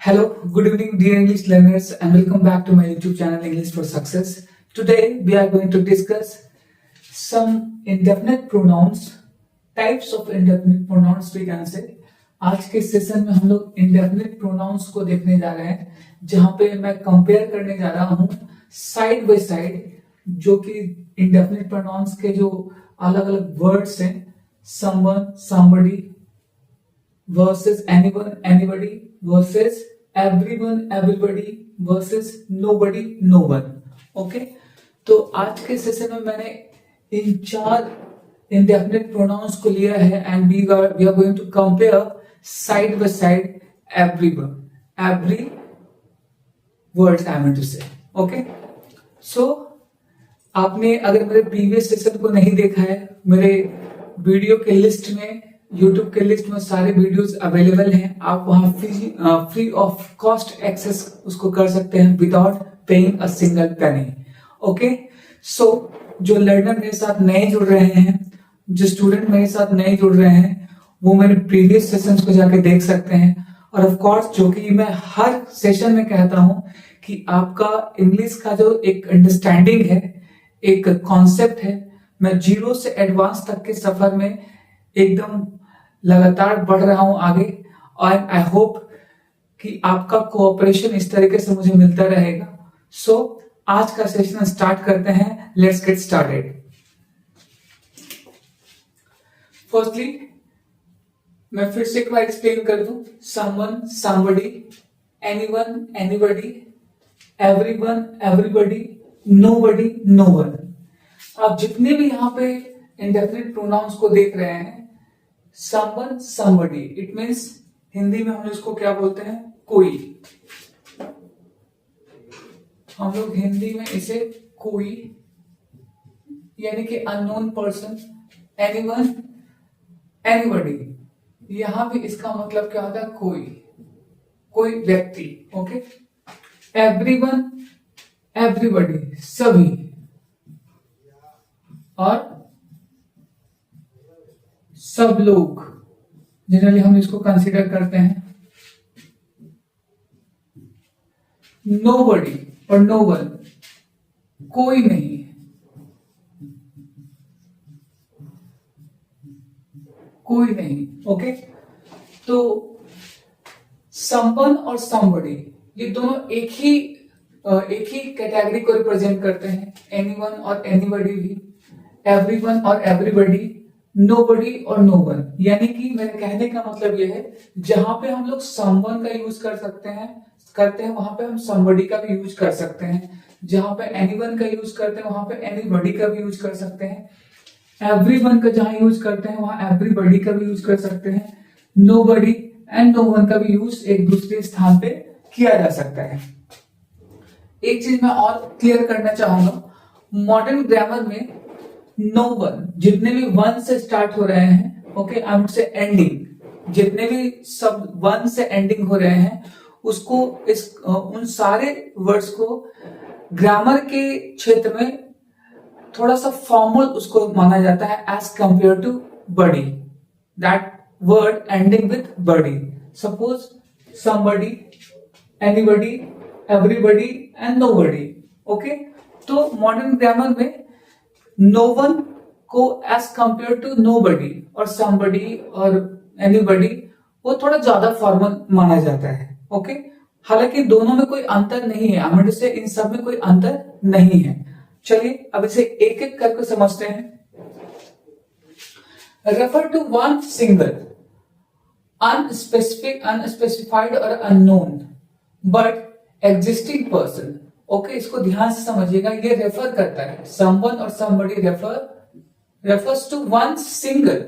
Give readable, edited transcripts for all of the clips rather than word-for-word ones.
Hello, good evening, dear English learners, and welcome back to my YouTube channel English for Success. Today, we are going to discuss some indefinite pronouns, types of indefinite pronouns we can say. आज के session में हम लोग indefinite pronouns को देखने जा रहे हैं, जहां पे मैं कंपेयर करने जा रहा हूं साइड बाय साइड, जो कि indefinite pronouns के जो अलग अलग वर्ड्स हैं, someone, somebody versus anyone, anybody versus everyone, everybody versus nobody, no one. Okay, तो आज के सेशन में मैंने इन चार indefinite pronouns को लिया है and we are going to compare side by side everyone, every words I meant to say. Okay, so आपने अगर मेरे प्रीवियस सेशन को नहीं देखा है, मेरे वीडियो के लिस्ट में, YouTube के लिस्ट में सारे वीडियोस अवेलेबल हैं. आप वहां फ्री ऑफ कॉस्ट एक्सेस उसको कर सकते हैं without paying a single penny. Okay, so जो लर्नर मेरे साथ नए जुड़ रहे हैं, जो स्टूडेंट मेरे साथ नए जुड़ रहे हैं, वो मेरे प्रीवियस सेशंस को जाके देख सकते हैं. और ऑफ कोर्स, जो कि मैं हर सेशन में कहता हूं कि आपका इंग्लिश का जो एक अंडरस्टैंडिंग है, एक कॉन्सेप्ट है, मैं जीरो से एडवांस तक के सफर में एकदम लगातार बढ़ रहा हूं आगे. और आई होप कि आपका कोऑपरेशन इस तरीके से मुझे मिलता रहेगा. सो आज का सेशन स्टार्ट करते हैं. Let's get started. फर्स्टली मैं फिर से एक बार एक्सप्लेन कर दूं. Someone, somebody, anyone, anybody, everyone, everybody, nobody, no one. आप जितने भी यहां पे इंडेफिनिट प्रोनाउंस को देख रहे हैं, someone, somebody, it means Hindi में हम लोग इसको क्या बोलते हैं? कोई. हम लोग हिंदी में इसे कोई, यानी कि अननोन पर्सन. एनीवन, एनीबडी, यहां भी इसका मतलब क्या होता है? कोई, कोई व्यक्ति. ओके, एवरीवन, एवरीबडी, सभी. और सब लोग, जनरली हम इसको कंसीडर करते हैं. नोबडी और नो वन, कोई नहीं, कोई नहीं. ओके, तो समवन और समबडी, ये दोनों एक ही कैटेगरी को रिप्रेजेंट करते हैं. एनीवन और एनीबडी भी, एवरीवन और एवरीबडी, नोबडी और नो वन. यानी कि मेरे कहने का मतलब यह है, जहां पे हम लोग समवन का यूज करते हैं वहां पे हम समबडी का भी यूज कर सकते हैं. जहां पे एनीवन का यूज करते हैं वहां पे एनीबडी का भी यूज कर सकते हैं. एवरीवन का जहां यूज करते हैं वहां एवरीबडी का भी यूज कर सकते हैं. नोबडी एंड नो वन का भी यूज एक दूसरे स्थान पे किया जा सकता है. एक चीज मैं और क्लियर करना चाहूंगा. मॉडर्न ग्रामर में नो वन, जितने भी वन से स्टार्ट हो रहे हैं, okay, I would say ending, जितने भी सब वन से एंडिंग हो रहे हैं, उसको उन सारे वर्ड्स को ग्रामर के क्षेत्र में थोड़ा सा फॉर्मल उसको माना जाता है as compare to body. That word ending with body. Suppose somebody, anybody, everybody and nobody. Okay, तो मॉडर्न ग्रामर में नो वन को एज कंपेयर टू नोबडी और समबडी और एनीबडी, वो थोड़ा ज्यादा फॉर्मल माना जाता है. ओके, हालांकि दोनों में कोई अंतर नहीं है. आई से इन सब में कोई अंतर नहीं है. चलिए अब इसे एक एक करके समझते हैं. Refer to one single, unspecified और unknown but existing person. Okay, इसको ध्यान से समझिएगा. ये रेफर करता है, समवन और somebody refers to one single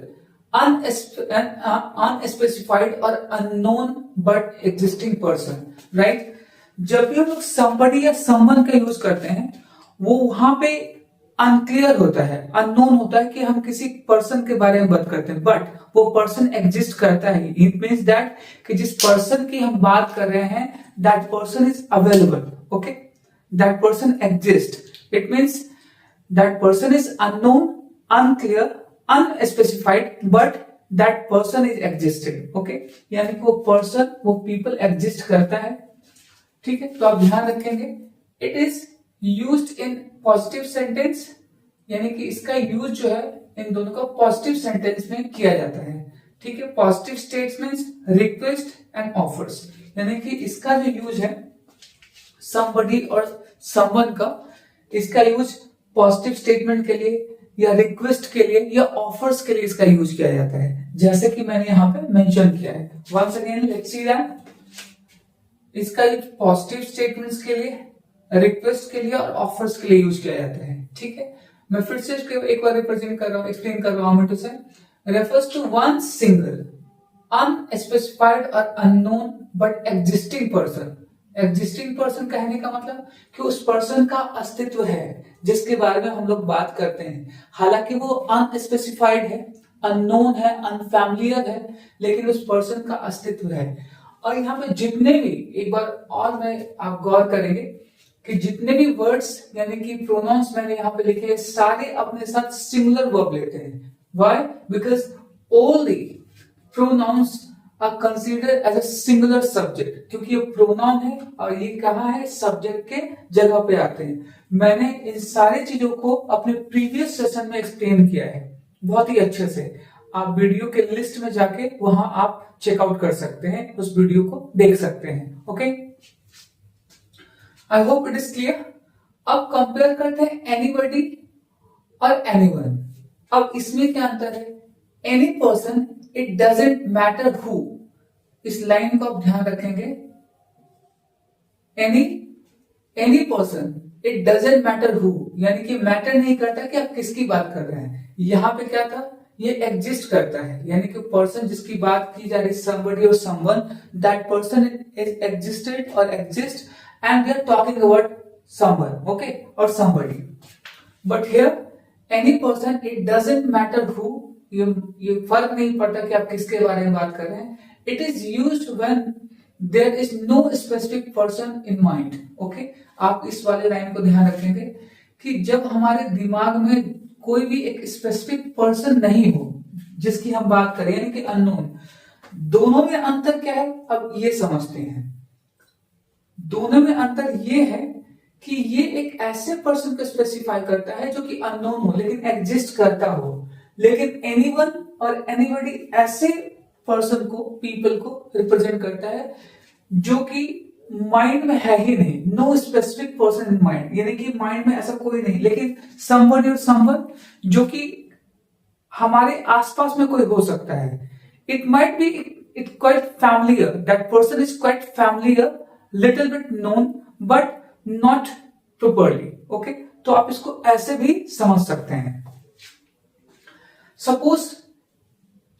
unspecified और unknown but existing person. Right, जब भी हम लोग समबडी या समवन का यूज करते हैं, वो वहां पे अनक्लियर होता है, अननोन होता है कि हम किसी पर्सन के बारे में बात करते हैं, बट वो पर्सन एग्जिस्ट करता है. इट मीन्स दैट कि जिस पर्सन की हम बात कर रहे हैं, that person is available. Okay, that person exists. It means that person is unknown, unclear, unspecified but that person is existed, okay, यानी कि वो पर्सन, वो पीपल एग्जिस्ट करता है, ठीक है। तो आप ध्यान रखेंगे, it is used in positive sentence, यानी कि इसका यूज जो है इन दोनों का पॉजिटिव सेंटेंस में किया जाता है, ठीक है। Positive statements, request and offers, यानी कि इसका जो यूज है समबडी और समवन का, इसका यूज पॉजिटिव स्टेटमेंट के लिए या रिक्वेस्ट के लिए या ऑफर्स के लिए इसका यूज किया जाता है, जैसे कि मैंने यहां पे मेंशन किया है। Once again let's see that, इसका यूज पॉजिटिव स्टेटमेंट्स के लिए, रिक्वेस्ट के लिए और ऑफर्स के लिए यूज किया जाता है, ठीक है। मैं फिर से एक बार रिप्रेजेंट कर रहा हूं, एक्सप्लेन कर रहा हूं। टू से refers to one single unspecified और unknown but existing person. Existing person कहने का मतलब कि उस पर्सन का अस्तित्व है जिसके बारे में हम लोग बात करते हैं, हालांकि वो अनस्पेसिफाइड है, अननोन है, अनफैमिलियर है, लेकिन उस पर्सन का अस्तित्व है। और यहाँ पे जितने भी, एक बार और मैं आप गौर करेंगे कि जितने भी वर्ड्स यानी कि प्रोनाउंस मैंने यहाँ पे लिखे हैं, सारे अपने साथ सिंगुलर वर्ब लेते हैं। Why? Because all the pronouns are considered as a singular subject, क्योंकि ये प्रोनाउन है और ये कहाँ है, सब्जेक्ट के जगह पे आते हैं। मैंने इन सारी चीजों को अपने प्रीवियस सेशन में एक्सप्लेन किया है बहुत ही अच्छे से। आप वीडियो के लिस्ट में जाके वहां आप चेकआउट कर सकते हैं, उस वीडियो को देख सकते हैं, okay. I hope it is clear. अब कंपेयर करते हैं एनीबॉडी और एनीवन। अब इसमें क्या अंतर है? Any person, it doesn't matter who, इस लाइन को आप ध्यान रखेंगे। Any person, it doesn't matter who, यानी कि मैटर नहीं करता कि आप किसकी बात कर रहे हैं। यहां पे क्या था, ये एग्जिस्ट करता है, यानी कि पर्सन जिसकी बात की जा रही, somebody or someone, that person is existed or exists and we are talking about someone, okay, or somebody. But here any person, it doesn't matter who, ये फर्क नहीं पड़ता कि आप किसके बारे में बात कर रहे हैं। It is used when there is no specific person in mind, okay? आप इस वाले लाइन को ध्यान रखेंगे कि जब हमारे दिमाग में कोई भी एक स्पेसिफिक पर्सन नहीं हो जिसकी हम बात करें, यानी कि अननोन। दोनों में अंतर क्या है, अब ये समझते हैं। दोनों में अंतर ये है कि ये एक ऐसे पर्सन को स्पेसिफाई करता है जो कि अननोन हो लेकिन एग्जिस्ट करता हो, लेकिन एनीवन और एनीबॉडी ऐसे पर्सन को, पीपल को रिप्रेजेंट करता है जो कि माइंड में है ही नहीं, no specific person in mind, यानी कि माइंड में ऐसा कोई नहीं, लेकिन समबडी और समवन जो कि हमारे आसपास में कोई हो सकता है। It might B, it quite familiar, that person is quite familiar, little bit known but not properly, okay. तो आप इसको ऐसे भी समझ सकते हैं। Suppose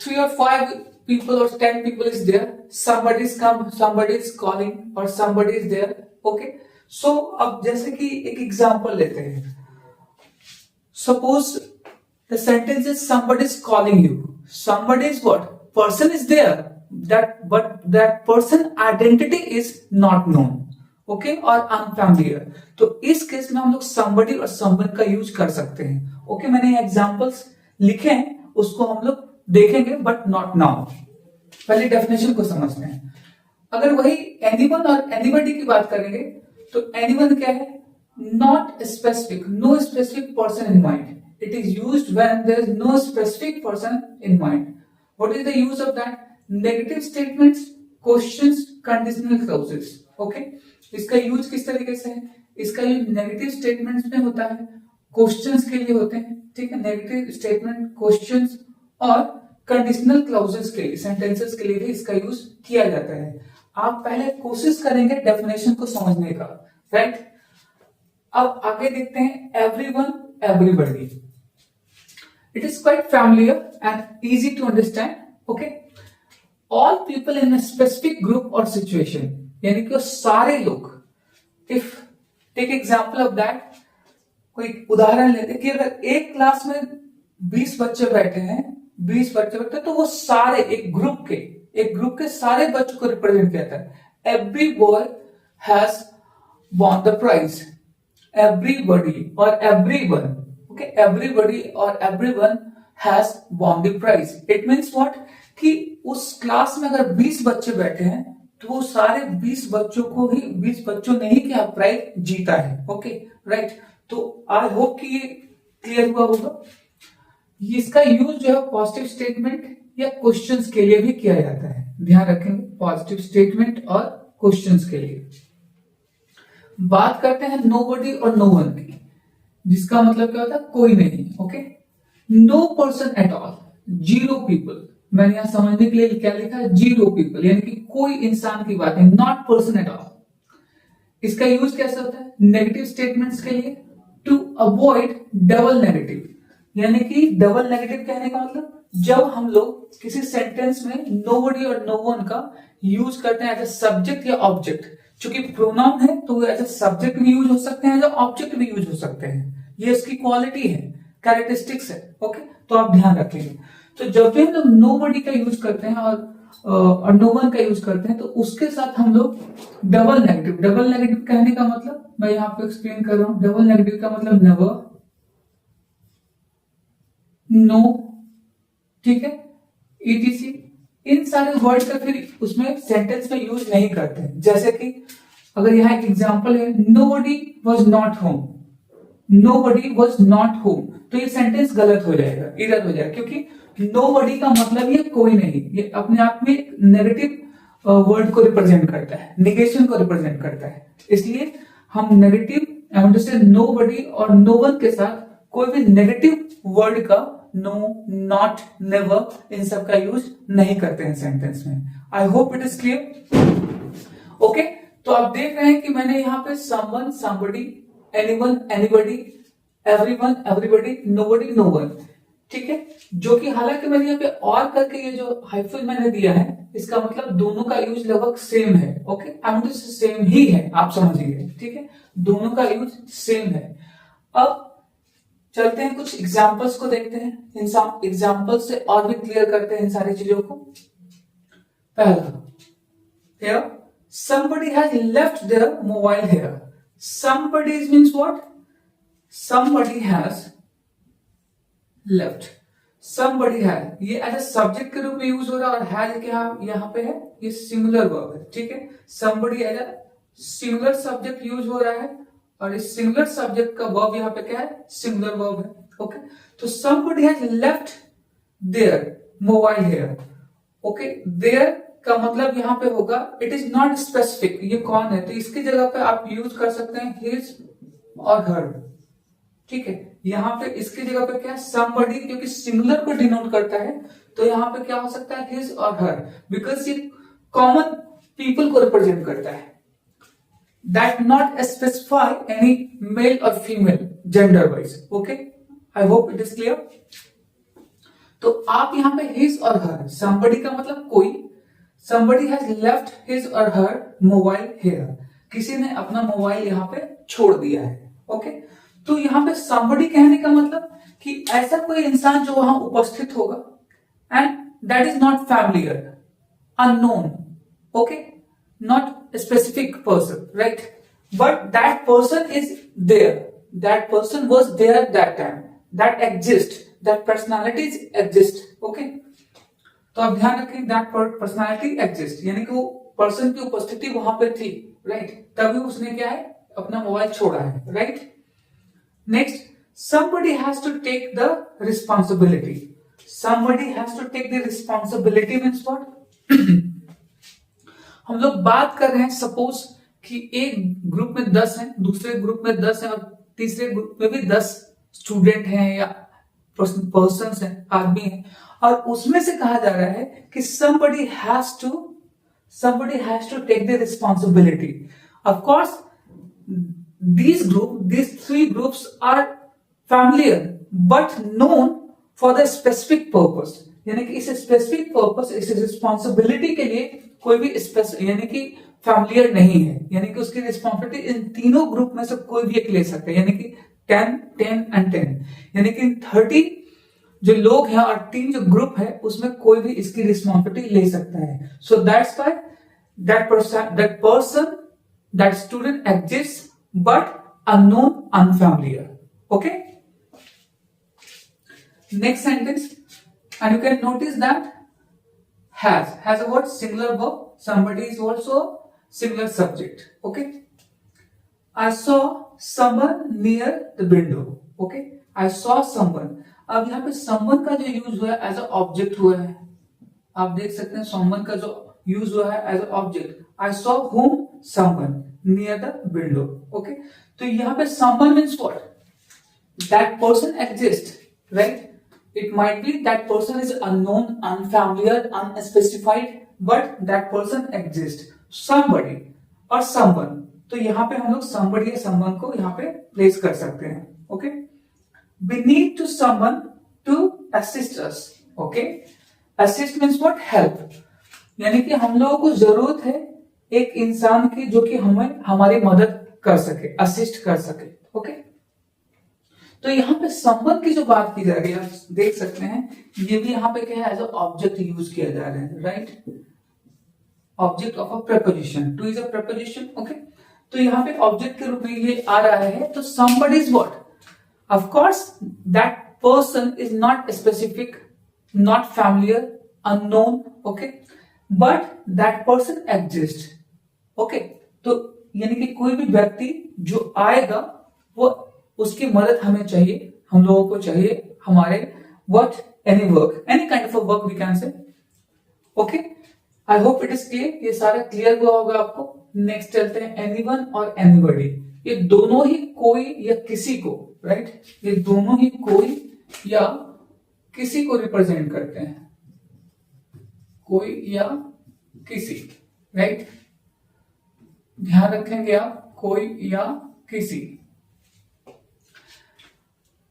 3 or 5 people or 10 people is there, somebody is come, somebody is calling or somebody is there, okay. So अब जैसे कि एक एग्जांपल लेते हैं। Suppose the sentence is somebody is calling you. Somebody is what? Person is there, but that person identity is not known, okay, और unfamiliar। तो इस case में हम लोग somebody और someone का यूज कर सकते हैं, okay। मैंने एग्जांपल्स लिखे हैं, उसको हम लोग देखेंगे बट नॉट नाउ। पहले डेफिनेशन को समझते हैं। अगर वही एनीवन और एनीबॉडी की बात करेंगे तो एनीवन क्या है? Not specific, no specific person in mind. It is used when there is no specific person in mind. What is the use of that? Negative statements, questions, conditional clauses, okay. इसका use किस तरीके से है? इसका use negative statements में होता है, questions के लिए होते हैं, ठीक है। नेगेटिव स्टेटमेंट, क्वेश्चंस और कंडीशनल क्लॉजेस के लिए, सेंटेंसेस के लिए भी इसका यूज किया जाता है। आप पहले कोशिश करेंगे डेफिनेशन को समझने का, राइट। अब आगे देखते हैं everyone, everybody. It is quite familiar and easy to understand, okay. All people in a specific group और सिचुएशन, यानी कि वो सारे लोग। If take example of that, कोई उदाहरण लेते कि अगर एक क्लास में 20 बच्चे बैठे हैं, 20 बच्चे बैठे, तो वो सारे एक ग्रुप के सारे बच्चों को रिप्रेजेंट करता है। Every boy has won the prize, everybody और एवरीवन, ओके। एवरीबॉडी और everyone has won the prize. It means what? कि उस क्लास में अगर 20 बच्चे बैठे हैं तो वो सारे 20 बच्चों ने ही क्या प्राइज जीता है. Okay right. तो आई होप कि ये क्लियर हुआ होगा. इसका यूज जो है पॉजिटिव स्टेटमेंट या क्वेश्चंस के लिए भी किया जाता है. ध्यान रखेंगे, पॉजिटिव स्टेटमेंट और क्वेश्चंस के लिए. बात करते हैं नोबडी और नो वन की, जिसका मतलब क्या होता है? कोई नहीं. Okay. No person at all, zero people. मैंने यहां समझने के लिए क्या लिखा है? जीरो पीपल, यानी कि कोई इंसान की बात है, नॉट पर्सन एट ऑल. इसका यूज कैसे होता है? नेगेटिव स्टेटमेंट्स के लिए, टू अवॉइड डबल नेगेटिव. यानी कि डबल नेगेटिव कहने का मतलब जब हम लोग किसी सेंटेंस में नोबडी और नो वन का यूज करते हैं एज अ सब्जेक्ट या ऑब्जेक्ट. चूंकि प्रोनाउन है तो एज अ सब्जेक्ट भी यूज हो सकते हैं, एज अ ऑब्जेक्ट भी यूज हो सकते हैं. ये इसकी क्वालिटी है, कैरेक्टरिस्टिक्स है. ओके, तो आप ध्यान रखेंगे. तो जब भी हम लोग नोबडी का यूज करते हैं और नो वन का यूज करते हैं तो उसके साथ हम लोग डबल नेगेटिव कहने का मतलब मैं यहां पे एक्सप्लेन कर रहा हूं. डबल नेगेटिव का मतलब नेवर, नो, ठीक है, ईटीसी. इन सारे वर्ड का फिर उसमें सेंटेंस में यूज नहीं करते हैं. जैसे कि अगर यहाँ एक एग्जांपल है, nobody was not home. Nobody was not home, तो ये सेंटेंस गलत हो जाएगा, एरर हो जाएगा, क्योंकि नोबडी का मतलब ये कोई नहीं. ये अपने आप में एक नेगेटिव वर्ड को रिप्रेजेंट करता है, निगेशन को रिप्रेजेंट करता है. इसलिए हम नेगेटिव जैसे नोबडी और नो वन के साथ कोई भी नेगेटिव वर्ड का नो, नॉट, नेवर, इन सब का यूज नहीं करते हैं सेंटेंस में. I hope it is clear. Okay, तो आप देख रहे हैं कि मैंने यहाँ पे someone, somebody, anyone, anybody, everyone, everybody, nobody, no one, ठीक है. जो कि हालांकि मैंने यहाँ पे और करके ये जो हाइफन मैंने दिया है, इसका मतलब दोनों का यूज लगभग सेम है. ओके, आई सेम ही है, आप समझिए, ठीक है. दोनों का यूज सेम है. अब चलते हैं कुछ एग्जाम्पल्स को देखते हैं. इन सब एग्जाम्पल्स से और भी क्लियर करते हैं इन सारी चीजों को. पहला, here somebody has left their mobile here. Somebody means what? Somebody has left. Somebody has, ये एज ए सब्जेक्ट के रूप में यूज हो रहा है और हैज क्या यहाँ पे है? ये सिंगुलर वर्ब है, ठीक है. somebody as a singular subject use हो रहा है और इस सिंगुलर सब्जेक्ट का वर्ब यहाँ पे क्या है? सिंगुलर वर्ब है. ओके, तो somebody has left their mobile here. Okay, their का मतलब यहाँ पे होगा इट इज नॉट स्पेसिफिक, ये कौन है, तो इसकी जगह पे आप यूज कर सकते हैं हिज और हर. ठीक है, यहाँ पे इसकी जगह पे क्या है? somebody, क्योंकि सिंगुलर को डिनोट करता है तो यहाँ पे क्या हो सकता है? हिज और हर, बिकॉज ये कॉमन पीपल को रिप्रेजेंट करता है. that not specify any male or female gender wise. okay, I hope it is clear. तो आप यहाँ पे his और her, somebody का मतलब कोई, somebody has left his or her mobile here, किसी ने अपना मोबाइल यहाँ पे छोड़ दिया है. ओके, तो यहाँ पे somebody कहने का मतलब कि ऐसा कोई इंसान जो वहां उपस्थित होगा and that is not familiar, unknown. okay, not a specific person, right? But that person is there, that person was there that time, that exists, that personalities exist. okay, तो आप ध्यान रखें, that personality exists, यानी कि वो person की उपस्थिति वहां पे थी, राइट, तभी उसने क्या है? अपना मोबाइल छोड़ा है, right. Next, somebody has to take the responsibility. somebody has to take the responsibility means what? हम लोग बात कर रहे हैं, सपोज कि एक ग्रुप में 10 हैं, दूसरे ग्रुप में 10 हैं और तीसरे ग्रुप में भी 10 स्टूडेंट हैं या पर्सन्स हैं, आदमी हैं, और उसमें से कहा जा रहा है कि somebody has to take the responsibility. Of course, these three groups are familiar but known for the specific purpose. यानी कि इस स्पेसिफिक पर्पस, इस रिस्पॉन्सिबिलिटी के लिए कोई भी यानी कि फैमिलियर नहीं है, यानी कि उसकी रिस्पॉन्सिबिलिटी इन तीनों ग्रुप में से कोई भी एक ले सकता है, यानी कि 10, 10 एंड 10, यानी कि 30 जो लोग हैं और 3 जो ग्रुप है उसमें कोई भी इसकी रिस्पॉन्सिबिलिटी ले सकता है. सो that's why that person, that student exist but unknown, unfamiliar. Okay, Next sentence, and you can notice that has a word singular verb. Somebody is also singular subject. Okay. I saw someone near the window. Okay. I saw someone. अब यहाँ पे someone का जो use हुआ है as a object हुआ है, आप देख सकते हैं someone का जो यूज हुआ है as a object. I saw whom someone near the window. Okay. तो यहाँ पे someone means what? That person exists, right? It might be that person is unknown, unfamiliar, unspecified, but that person exists. Somebody or someone. तो यहाँ पे हम लोग somebody या someone को यहाँ पे प्लेस कर सकते हैं. Okay? We need to someone to assist us. Okay? Assist means what? Help. यानी कि हम लोगों को जरूरत है एक इंसान की जो कि हमें हमारी मदद कर सके, असिस्ट कर सके. ओके. तो यहाँ पे someone की जो बात की जा रही है, आप देख सकते हैं ये भी यहाँ पे क्या है, एज अ ऑब्जेक्ट यूज किया जा रहा है. Right. Object of a preposition. To is a preposition. Okay. तो यहाँ पे ऑब्जेक्ट के रूप में ये आ रहा है. तो somebody is what? Of course, that person is not specific, not familiar, unknown, okay? But that person exists, okay? तो यानी कि कोई भी व्यक्ति जो आएगा वो उसकी मदद हमें चाहिए, हम लोगों को चाहिए हमारे what any work, any kind of a work we can say, okay? I hope it is clear. ये सारा क्लियर हुआ होगा आपको. नेक्स्ट चलते हैं anyone और anybody. ये दोनों ही कोई या किसी को, राइट? ये दोनों ही कोई या किसी को रिप्रेजेंट करते हैं. कोई या किसी, राइट? ध्यान रखेंगे आप, कोई या किसी.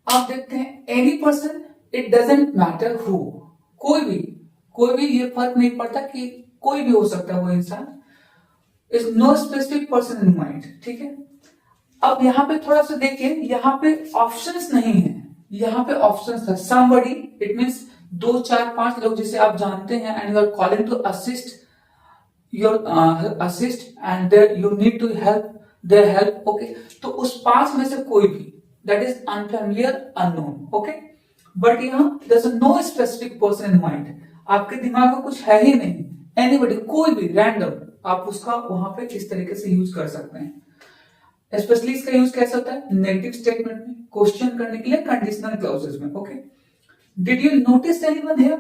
आप देखते हैं any person, it doesn't matter who. कोई भी ये फर्क नहीं पड़ता कि कोई भी हो सकता है वो इंसान. Is no specific person in mind. ठीक है. अब यहाँ पे थोड़ा सा देखिए, यहाँ पे ऑप्शंस नहीं है. यहाँ पे ऑप्शंस है. somebody, इट मीन्स 2, 4, 5 लोग जिसे आप जानते हैं, and you are calling to assist your assist and you need to help their help. Okay. तो उस 5 में से कोई भी, that is unfamiliar, unknown. Okay. But यहाँ there is no specific person in mind. आपके दिमाग में कुछ है ही नहीं. एनीबडी, कोई भी रैंडम, आप उसका वहां पे इस तरीके से यूज कर सकते हैं. स्पेशली इसका यूज कैसे होता है? नेगेटिव स्टेटमेंट में, क्वेश्चन करने के लिए, कंडीशनल क्लॉजेस में. Okay. Did you notice anyone here?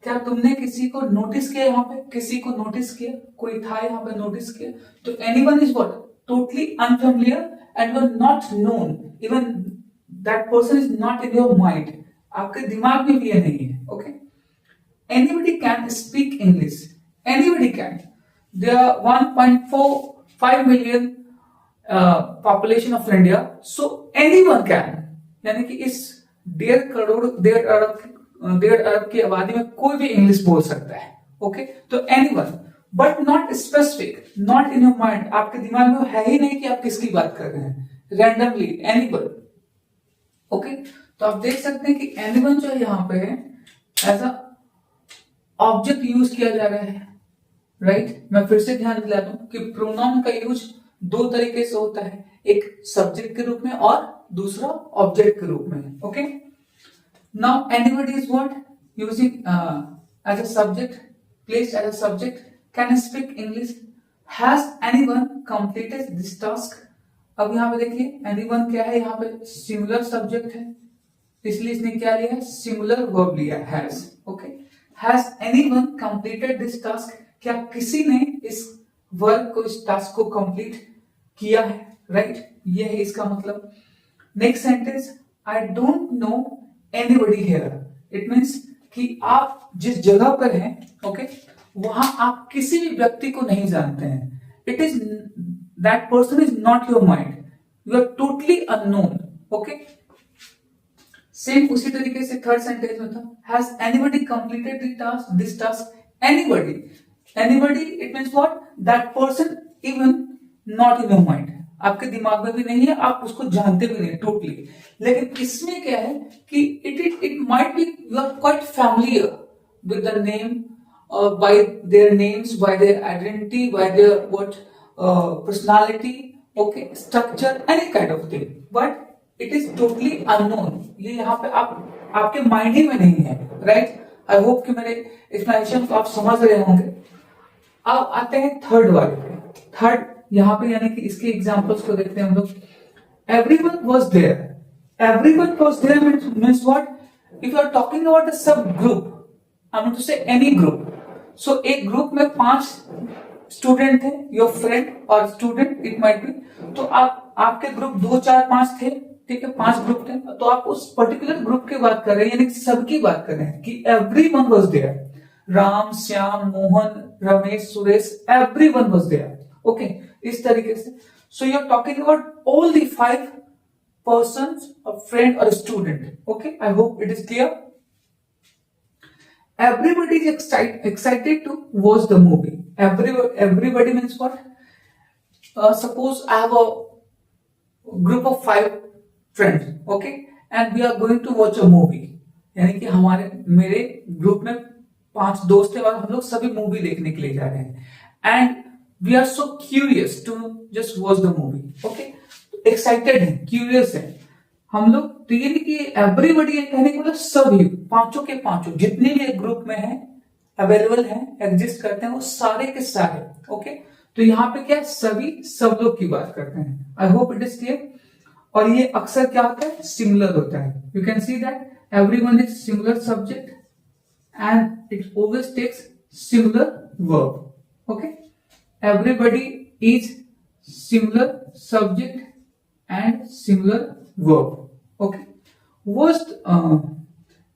क्या तुमने किसी को नोटिस किया? यहाँ पे किसी को नोटिस किया, कोई था यहाँ पे नोटिस किया. तो anyone is what? Totally unfamiliar and you are not known. Even that person is not in your mind. आपके दिमाग में भी ये नहीं है. Okay. Anybody can speak English. Anybody can. There are 1.45 million population of India, so anyone can. यानी कि इस 1.5 अरब की आबादी में कोई भी इंग्लिश बोल सकता है. ओके. तो anyone, but not specific, not in your mind. आपके दिमाग में है ही नहीं कि आप किसकी बात कर रहे हैं. Randomly anyone. ओके. तो आप देख सकते हैं कि एनीवन जो है यहाँ पे है एज अ ऑब्जेक्ट यूज किया जा रहा है. राइट. मैं फिर से ध्यान दिला दूं कि प्रोनाउन का यूज 2 तरीके से होता है. एक सब्जेक्ट के रूप में और दूसरा ऑब्जेक्ट के रूप में. Okay. Now anybody is what? Using as a subject, placed as a subject, can speak English. Has anyone completed this task? अब यहाँ पे देखिए एनीवन क्या है, यहाँ पे सिंगुलर सब्जेक्ट है, इसलिए इसने क्या लिया है? सिंगुलर वर्ब लिया है, has. Okay. Has anyone completed this task? क्या किसी ने इस वर्क को, इस टास्क को कंप्लीट किया है. राइट. ये है इसका मतलब. Next sentence, I don't know anybody here. It means कि आप जिस जगह पर हैं, ओके, वहां आप किसी भी व्यक्ति को नहीं जानते हैं. It is that person is not your mind. You are totally unknown. Okay. Same उसी तरीके से थर्ड सेंटेंस में था, has anybody completed this task? Anybody. Anybody, it means what? That person even not in your mind. आपके दिमाग में भी नहीं है, आप उसको जानते भी नहीं टोटली. लेकिन इसमें क्या है कि it might be you are quite familiar with the name, by their names, by their identity, by their what personality, okay, structure, any kind of thing, but it is totally unknown. ये यहाँ पे आप आपके mind ही में नहीं है, right. I hope कि मेरे एक्सप्लेनेशन को आप समझ रहे होंगे। अब आते हैं थर्ड वाले पे। थर्ड यहाँ पे यानी कि इसके एग्जांपल्स को देखते हैं हम लोग। Everyone was there. Everyone was there means what? If you are talking about a sub group, I mean to say any group. So एक ग्रुप में 5 स्टूडेंट थे, योर फ्रेंड और स्टूडेंट इट माइट बी। तो आपके group 2 4 5 थे, ठीक है, 5 group थे। तो आप उस पर्टिकुलर ग्रुप की बात कर रहे हैं, यानी कि सबकी बात कर रहे हैं कि everyone was there. Ram, Shyam, Mohan, Ramesh, Suresh, everyone was there. Okay, इस तरीके से। So you are talking about all the 5 persons, a friend or a student. Okay, I hope it is clear. Everybody is excited to watch the movie. Everybody means what? Suppose I have a group of 5 friends, okay, and we are going to watch a movie. यानी कि मेरे group में 5 दोस्त हैं और हम लोग सभी मूवी देखने के लिए जा रहे हैं। And we are so curious to just watch the movie. Okay, excited है, क्यूरियस है हम लोग। तो ये नहीं कि एवरीबडी कहने के मतलब सभी, पांचों के पांचों जितने भी ग्रुप में है, अवेलेबल है, एग्जिस्ट करते हैं, वो सारे के सारे। ओके, तो यहाँ पे क्या है? सभी, सब लोग की बात करते हैं। I hope it is clear. और ये अक्सर क्या होता है? सिमिलर होता है। You can see that everyone is similar subject and it always takes similar verb. Okay, everybody is similar subject and similar verb. Okay, worst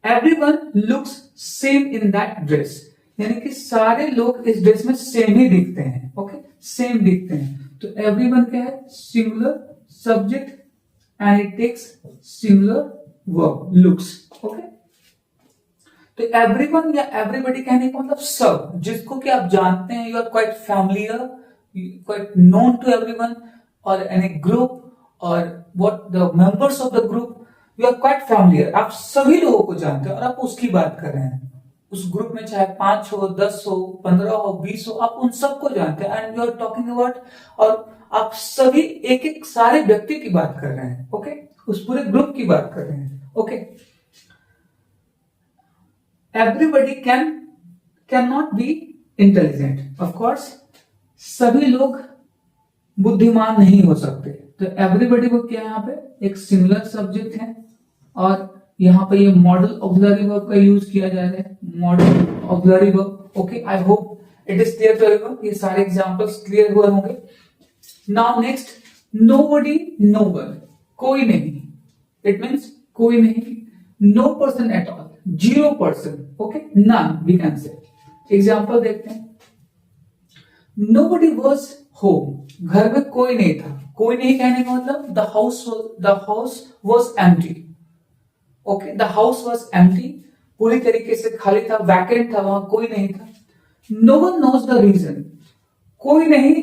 everyone looks same in that dress. यानी कि सारे लोग इस dress में same ही दिखते हैं। Okay, same दिखते हैं। तो एवरीवन क्या है? Similar subject and it takes similar verb, looks. Okay, तो एवरीवन या एवरीबॉडी कहने का मतलब सब, जिसको कि आप जानते हैं, you are quite familiar, quite known to everyone, और an a group or what the members of the group, you are quite familiar. आप सभी लोगों को जानते हैं और आप उसकी बात कर रहे हैं। उस ग्रुप में चाहे 5 हो, 10 हो, 15 हो, 20 हो, आप उन सबको जानते हैं। And you are talking about, और आप सभी एक एक सारे व्यक्ति की बात कर रहे हैं। ओके, उस पूरे ग्रुप की बात कर रहे हैं। Okay, everybody can not be intelligent. Of course सभी लोग बुद्धिमान नहीं हो सकते। तो एवरीबडी को क्या है? यहाँ पे एक सिमिलर सब्जेक्ट है और यहाँ पे ये मॉडल ऑक्सिलरी वर्ब का यूज किया जा रहा है, modal auxiliary verb. Okay, I hope it is clear to everyone. ये सारे एग्जांपल्स क्लियर हुए होंगे। Now next, nobody, no one, कोई नहीं। इट मींस कोई नहीं, no person at all, 0%। Okay, none we can say. Example देखते हैं। नोबडी वाज होम, घर में कोई नहीं था। कोई नहीं कहने का मतलब the house was empty. Okay, the house was empty, पूरी तरीके से खाली था, वैकेंट था, वहां कोई नहीं था। No one knows the reason, कोई नहीं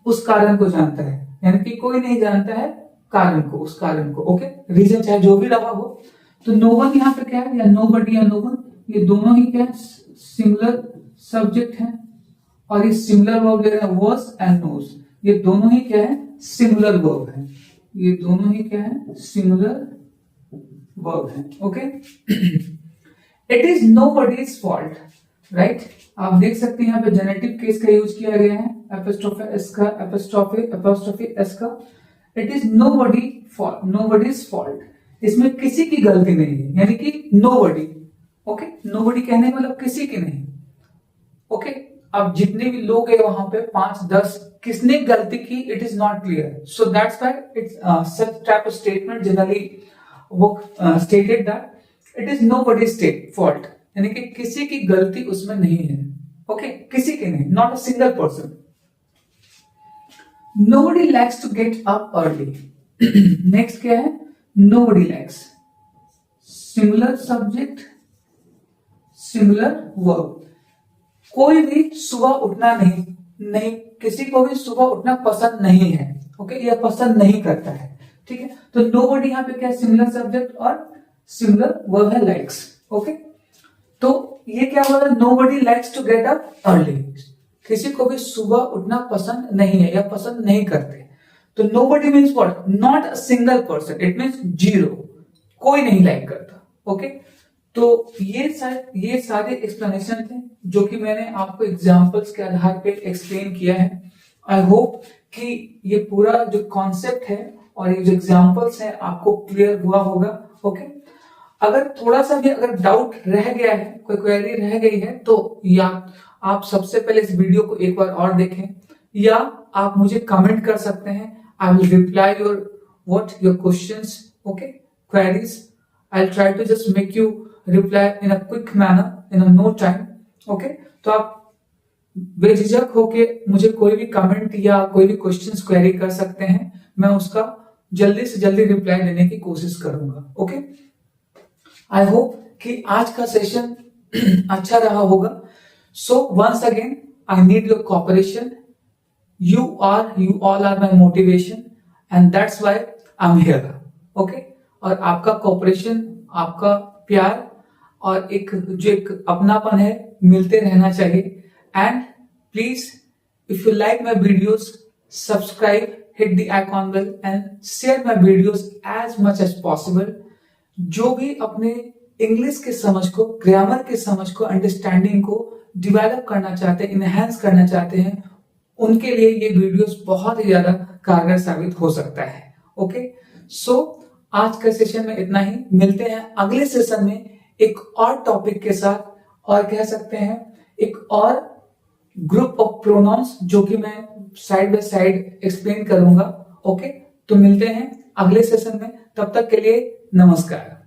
उस कारण को जानता है, यानी कि कोई नहीं जानता है कारण को, उस कारण को। ओके, रीजन चाहे जो भी रहा हो। तो नो वन यहाँ पे क्या है? या नो बडी या नो वन, ये दोनों ही क्या है? सिमिलर सब्जेक्ट है और ये सिमिलर वर्ब ले रहे हैं, वाज एंड नोज। ये दोनों ही क्या है? सिमिलर वर्ब है। ये दोनों ही क्या है? सिमिलर वर्ब है। Okay, it is nobody's fault, right. आप देख सकते हैं यहाँ पे जेनेटिव केस का यूज किया गया है, एपोस्ट्रोफी एस का, एपोस्ट्रोफी एस का। It is nobody's fault. इसमें किसी की गलती नहीं है, यानी कि नोबडी। ओके, नोबडी कहने का मतलब किसी की नहीं। ओके, अब जितने भी लोग हैं वहां पे 5 10, किसने गलती की, it is not clear. So that's why it's such type of statement generally वो stated that it is nobody's fault, यानी कि किसी की गलती उसमें नहीं है। ओके, किसी की नहीं, not a single person. Nobody likes to get up early. Next क्या है? Nobody likes, similar subject, similar verb. कोई भी सुबह उठना नहीं, किसी को भी सुबह उठना पसंद नहीं है। ओके, यह पसंद नहीं करता है। ठीक है, तो नोबडी यहाँ पे क्या है? सिमिलर सब्जेक्ट और सिमिलर वर्ब है लाइक्स। ओके, तो ये क्या बोला? Nobody likes to get up early, किसी को भी सुबह उठना पसंद नहीं है या पसंद नहीं करते। तो nobody means what? Not a single person, it means 0, कोई नहीं लाइक करता। ओके, तो ये सारे एक्सप्लेनेशन थे जो कि मैंने आपको एग्जांपल्स के आधार पे एक्सप्लेन किया है। आई होप कि ये पूरा जो कॉन्सेप्ट है और ये जो एग्जांपल्स है आपको क्लियर हुआ होगा। ओके, अगर थोड़ा सा भी अगर डाउट रह गया है, कोई क्वेरी रह गई है, तो या आप सबसे पहले इस वीडियो को एक बार और देखें, या आप मुझे कमेंट कर सकते हैं। I will reply your questions, okay, queries. I'll try to just make you reply in a quick manner in a no time. Okay, तो आप बेझिझक होके मुझे कोई भी कमेंट या कोई भी क्वेश्चंस क्वेरी कर सकते हैं, मैं उसका जल्दी से जल्दी रिप्लाई देने की कोशिश करूंगा। ओके, आई होप कि आज का सेशन अच्छा रहा होगा। So once again I need your cooperation. You all are my motivation and that's why I'm here. Okay? और आपका कोऑपरेशन, आपका प्यार और एक अपनापन है, मिलते रहना चाहिए। And please if you like my videos, subscribe, hit the icon bell and share my videos as much as possible. जो भी अपने इंग्लिश के समझ को, ग्रामर के समझ को, अंडरस्टैंडिंग को डिवेलप करना चाहते हैं, इनहेंस करना चाहते हैं, उनके लिए ये वीडियोस बहुत ही ज्यादा कारगर साबित हो सकता है। ओके, सो आज का सेशन में इतना ही। मिलते हैं अगले सेशन में एक और टॉपिक के साथ, और कह सकते हैं एक और ग्रुप ऑफ प्रोनाउंस जो कि मैं साइड बाय साइड एक्सप्लेन करूंगा। ओके, तो मिलते हैं अगले सेशन में, तब तक के लिए नमस्कार।